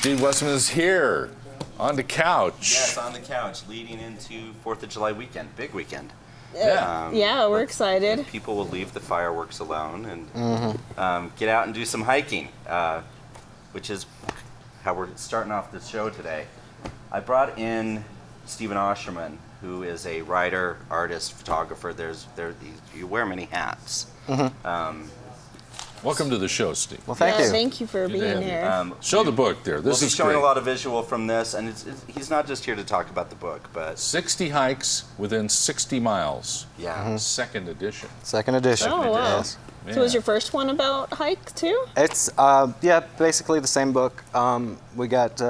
Steve Westman is here on the couch. Yes, on the couch, leading into 4th of July weekend, big weekend. Yeah, we're excited. People will leave the fireworks alone and get out and do some hiking, which is how we're starting off the show today. I brought in Stephen Ausherman, who is a writer, artist, photographer. You wear many hats. Welcome to the show, Steve. Well, thank you. Thank you for being here. Show the book there. This we'll is be showing great. a lot of visual from this, and he's not just here to talk about the book, but 60 hikes within 60 miles. yeah. Second edition. Second edition. Oh, wow. Yes. So was your first one about hike too? It's basically the same book. We got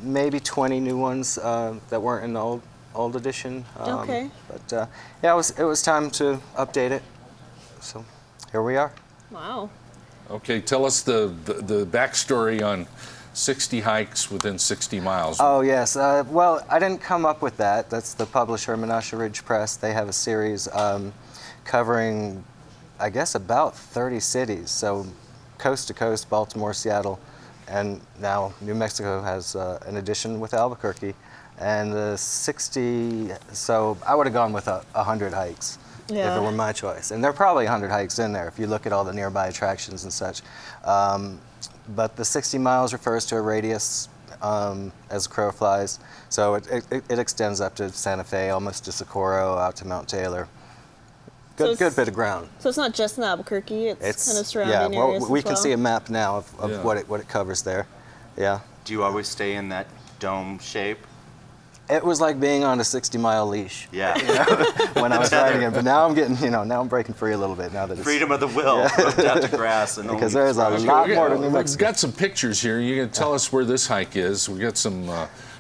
maybe 20 new ones that weren't in the old edition. Okay. But yeah, it was time to update it. So here we are. Wow. Okay, tell us the backstory on 60 hikes within 60 miles. Oh, yes. Well, I didn't come up with that. That's the publisher, Menasha Ridge Press. They have a series covering, I guess, about 30 cities. So coast to coast, Baltimore, Seattle, and now New Mexico has an edition with Albuquerque. And the 60, so I would have gone with 100 hikes. Yeah. If it were my choice. And there are probably 100 hikes in there if you look at all the nearby attractions and such. But the 60 miles refers to a radius as a crow flies. So it extends up to Santa Fe, almost to Socorro, out to Mount Taylor. Good bit of ground. So it's not just in Albuquerque, it's kind of surrounding well, areas we as can well. see a map now of what it covers there. Yeah. Do you always stay in that dome shape? It was like being on a 60-mile leash. Yeah. When I was riding it, but now I'm getting, now I'm breaking free a little bit now that it's Freedom of the will, roped out to grass. And because there's a lot more to New We've Mexico. got some pictures here. You can tell us where this hike is. We got some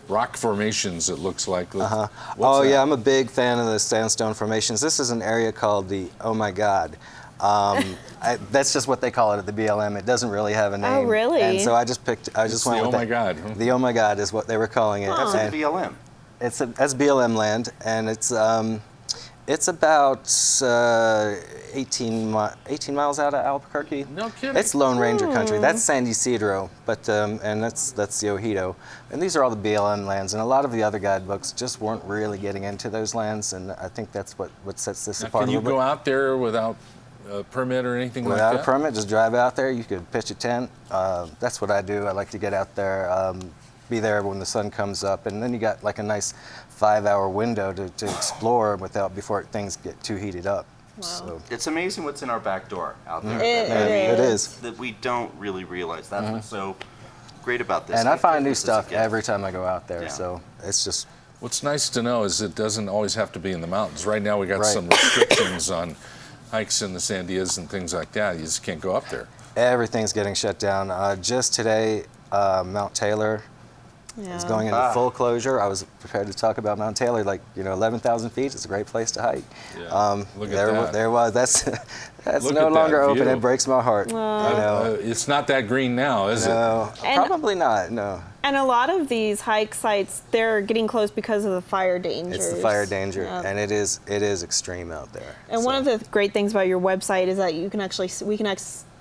rock formations, it looks like. What's Oh, that? yeah, I'm a big fan of the sandstone formations. This is an area called the Oh My God. That's just what they call it at the BLM. It doesn't really have a name. Oh, really? And so I just went the with Oh My God. Huh? The Oh My God is what they were calling it. That's And the BLM. that's BLM land, and it's about 18 miles out of Albuquerque. No kidding. It's Lone Ranger country. That's San Ysidro, but and that's the Ojito, and these are all the BLM lands. And a lot of the other guidebooks just weren't really getting into those lands, and I think that's what sets this Now, apart. can a you little go bit. out there without a permit or anything Without like a permit, just drive out there. You could pitch a tent. That's what I do. I like to get out there, be there when the sun comes up, and then you got like a nice 5-hour window to explore before things get too heated up. Wow. So, It's amazing what's in our back door out there. it is. That we don't really realize. That's what's so great about this. And I find new This is a stuff gift. every time I go out there. Yeah. So it's just What's nice to know is it doesn't always have to be in the mountains. Right now we got Right. some restrictions on hikes in the Sandias and things like that. You just can't go up there. everything's getting shut down. Just today, Mount Taylor is going into full closure. I was prepared to talk about Mount Taylor, 11,000 feet. It's a great place to hike. Yeah. Look at that. There was. That's Look no at longer that open. view. It breaks my heart. It's not that green now, is it? No, probably not. No. And a lot of these hike sites, they're getting closed because of the fire dangers. It's the fire danger, Yeah. and it is extreme out there. And one of the great things about your website is that you can actually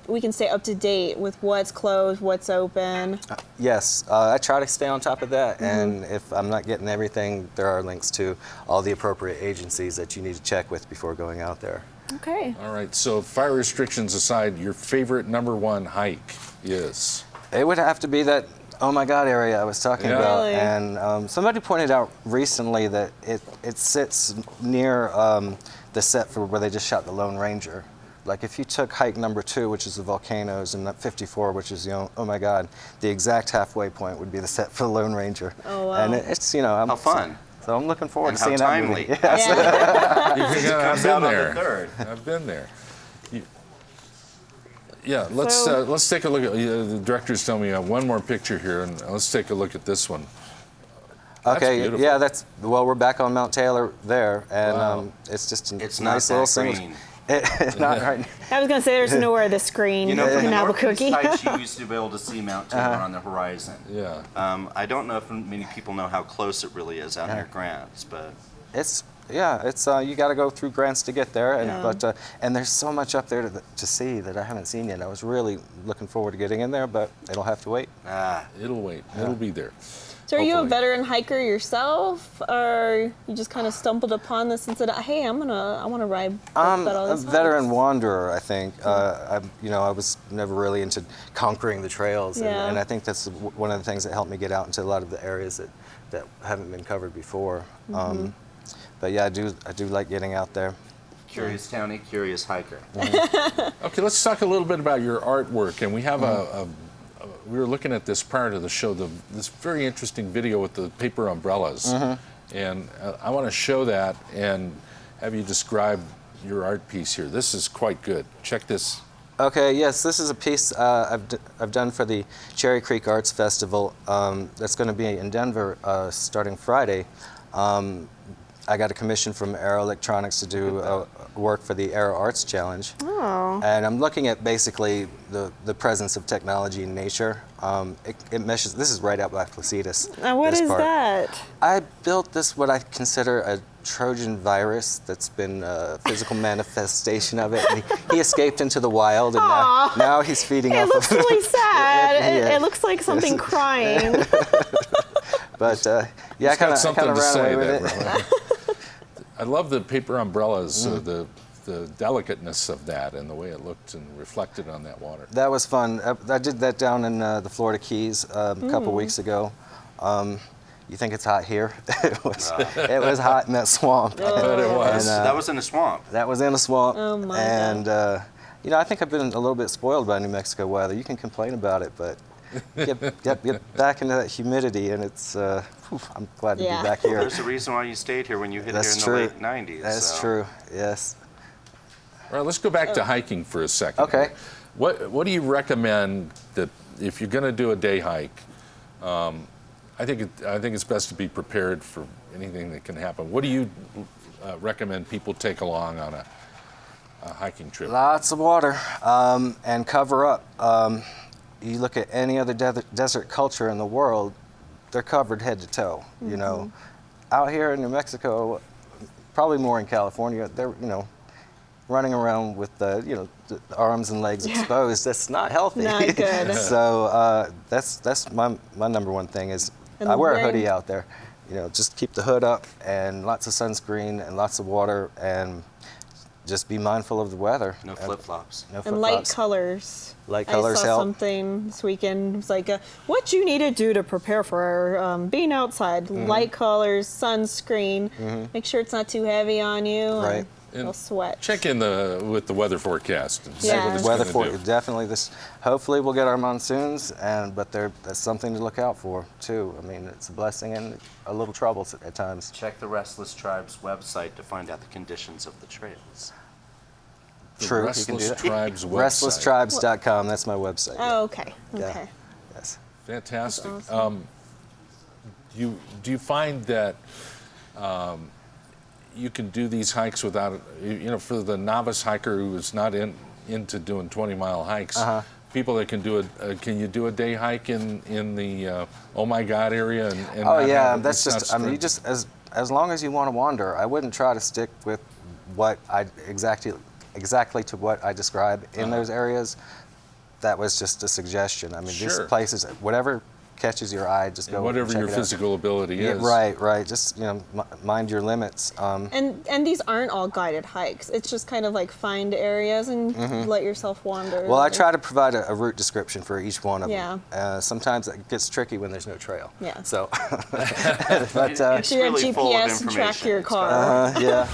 we can stay up to date with what's closed, what's open. Yes, I try to stay on top of that, and if I'm not getting everything, there are links to all the appropriate agencies that you need to check with before going out there. Okay. All right, so fire restrictions aside, your favorite #1 hike is? It would have to be that Oh My God area I was talking Yeah. about, Really? and somebody pointed out recently that it sits near the set for where they just shot the Lone Ranger. Like if you took hike #2, which is the volcanoes, and 54, which is the Oh My God, the exact halfway point would be the set for the Lone Ranger. Oh, wow. And it's How fun. So I'm looking forward And to how seeing timely. that movie. Yes. Yeah. I've out on been the there. 3rd. I've been there. Yeah, let's take a look at. The directors tell me one more picture here, and let's take a look at this one. That's Okay, beautiful. yeah, we're back on Mount Taylor there, and Wow. it's just a It's nice not little that single. green. It's not right. I was going to say there's nowhere to screen From in the Albuquerque. northeast heights, you used to be able to see Mount Taylor on the horizon. Yeah. I don't know if many people know how close it really is out near Grants, but It's Yeah, it's you got to go through grants to get there, and Yeah. and there's so much up there to see that I haven't seen yet. I was really looking forward to getting in there, but it'll have to wait. It'll wait. It'll be there. So are you a Hopefully. veteran hiker yourself, or you just kind of stumbled upon this and said, "Hey, I want to ride I'm about all a these veteran hikes?" wanderer, I think. I was never really into conquering the trails, Yeah. and I think that's one of the things that helped me get out into a lot of the areas that haven't been covered before. But yeah, I do like getting out there. Curious townie, curious hiker. Okay, let's talk a little bit about your artwork. And we have we were looking at this prior to the show, this very interesting video with the paper umbrellas. And I want to show that and have you describe your art piece here. This is quite good. Check this. Okay, yes, this is a piece I've done for the Cherry Creek Arts Festival. That's going to be in Denver starting Friday. I got a commission from Aero Electronics to do work for the Aero Arts Challenge. Oh. And I'm looking at basically the presence of technology in nature. It meshes, this is right out by Placitas. Now, what this is part. that? I built this, what I consider a Trojan virus that's been a physical manifestation of it. He escaped into the wild, and now he's feeding It off looks of really sad. Yeah. It looks like something crying. But yeah, I It's got kind something of to ran say, away that with it. really. I love the paper umbrellas, the delicateness of that and the way it looked and reflected on that water. That was fun. I did that down in the Florida Keys a couple weeks ago. You think it's hot here? It was hot in that swamp. I bet it was. And, That was in a swamp. That was in a swamp. Oh, my and I think I've been a little bit spoiled by New Mexico weather. You can complain about it, but get back into that humidity, and it's. I'm glad to Yeah. be back here. There's a reason why you stayed here when you hit That's here true. in the late 90s. That's so. true. Yes. All right, let's go back to hiking for a second. Okay. What do you recommend that if you're going to do a day hike? I think it's best to be prepared for anything that can happen. What do you recommend people take along on a hiking trip? Lots of water and cover up. You look at any other desert culture in the world, they're covered head to toe. You know, out here in New Mexico, probably more in California, they're running around with the arms and legs exposed. That's not healthy. Not good. So that's my number one thing is And I wear a wearing- hoodie out there. Just keep the hood up and lots of sunscreen and lots of water and just be mindful of the weather. No flip-flops. No And light flip-flops. colors. Light colors I saw help. something this weekend. It was like, what you need to do to prepare for being outside. Light colors, sunscreen. Make sure it's not too heavy on you. Right. And you'll sweat. Check in with the weather forecast and see Yeah. what it's Weather going to for do. definitely this. Hopefully we'll get our monsoons, but that's something to look out for too. I mean, it's a blessing and a little trouble at times. Check the Restless Tribe's website to find out the conditions of the trails. The True, you can Restless do that. Tribes website. RestlessTribes.com. That's my website. Oh, okay. Yeah. Okay. Yes. Fantastic. That's awesome. Do you find that you can do these hikes without, for the novice hiker who is not into doing 20-mile hikes, people that can do can you do a day hike in the Oh My God area? And Oh not yeah, have- that's it's just. not I mean, you strict? just as long as you want to wander, I wouldn't try to stick with what I exactly to what I describe in those areas. That was just a suggestion. I mean, Sure. these places, whatever catches your eye, just go. Whatever check your it out. physical ability Yeah, is. right. Just mind your limits. And these aren't all guided hikes. It's just kind of like find areas and let yourself wander. Well, I try to provide a route description for each one of Yeah. them. Sometimes it gets tricky when there's no trail. Yeah. So, but It's So you have really full of GPS to track information. your It's car. got- yeah.